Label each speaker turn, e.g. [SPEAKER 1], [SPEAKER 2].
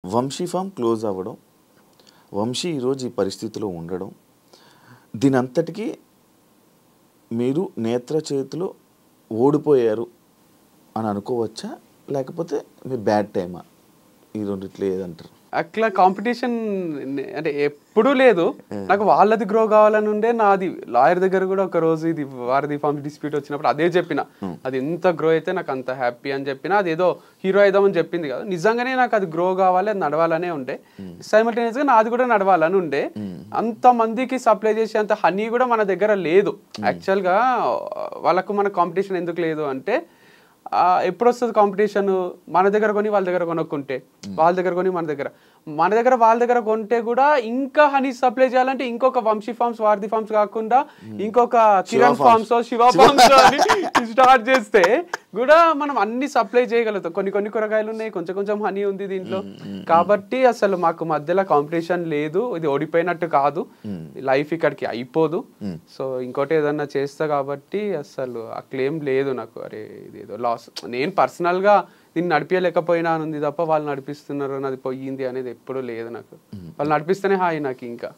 [SPEAKER 1] Vamsi form close అవ్వడం, వంశీ ఈరోజు ఈ పరిస్థితిలో ఉండడం, దీనంతటికీ మీరు నేత్ర చేతిలో ఓడిపోయారు అని అనుకోవచ్చా? లేకపోతే మీరు బ్యాడ్ టైమా? ఈ రెండిట్లో ఏదంటారు?
[SPEAKER 2] అట్లా కాంపిటీషన్ అంటే ఎప్పుడూ లేదు. నాకు వాళ్ళది గ్రో కావాలని ఉండే. నాది లాయర్ దగ్గర కూడా ఒక రోజు ఇది వారిది ఫార్మ్ డిస్ప్యూట్ వచ్చినప్పుడు అదే చెప్పిన, అది ఎంత గ్రో అయితే నాకు అంత హ్యాపీ అని చెప్పిన. అది ఏదో హీరో అయిదామని చెప్పింది కదా, నిజంగానే నాకు అది గ్రో కావాలి, అది నడవాలనే ఉండే. సైమల్టేనియస్గా నాది కూడా నడవాలని ఉండే. అంత మందికి సప్లై చేసే అంత హనీ కూడా మన దగ్గర లేదు. యాక్చువల్గా వాళ్ళకు మన కాంపిటీషన్ ఎందుకు లేదు అంటే, ఎప్పుడు వస్తుంది కాంపిటీషన్? మన దగ్గర కొని వాళ్ళ దగ్గర కొనుక్కుంటే, వాళ్ళ దగ్గర కొని మన దగ్గర వాళ్ళ దగ్గర కొంటే కూడా ఇంకా హనీ సప్లై చేయాలంటే ఇంకొక వంశీ ఫార్మ్స్, వారధి ఫార్మ్స్ కాకుండా ఇంకొక కిరణ్ ఫార్మ్స్, శివ ఫార్మ్స్ అని స్టార్ట్ చేస్తే కూడా మనం అన్ని సప్లై చేయగలుగుతాం. కొన్ని కూరగాయలు ఉన్నాయి, కొంచెం హనీ ఉంది దీంట్లో. కాబట్టి అసలు మాకు మధ్యలో కాంపిటీషన్ లేదు. ఇది ఓడిపోయినట్టు కాదు, లైఫ్ ఇక్కడికి అయిపోదు. సో ఇంకోటి ఏదన్నా చేస్తా కాబట్టి అసలు ఆ క్లెయిమ్ లేదు నాకు. అరే ఇదేదో లాస్, నేను పర్సనల్గా దీన్ని నడిపించలేకపోయినా అని ఉంది తప్ప వాళ్ళు నడిపిస్తున్నారు, అది పోయింది అనేది ఎప్పుడూ లేదు నాకు. వాళ్ళు నడిపిస్తేనే హాయి నాకు ఇంకా.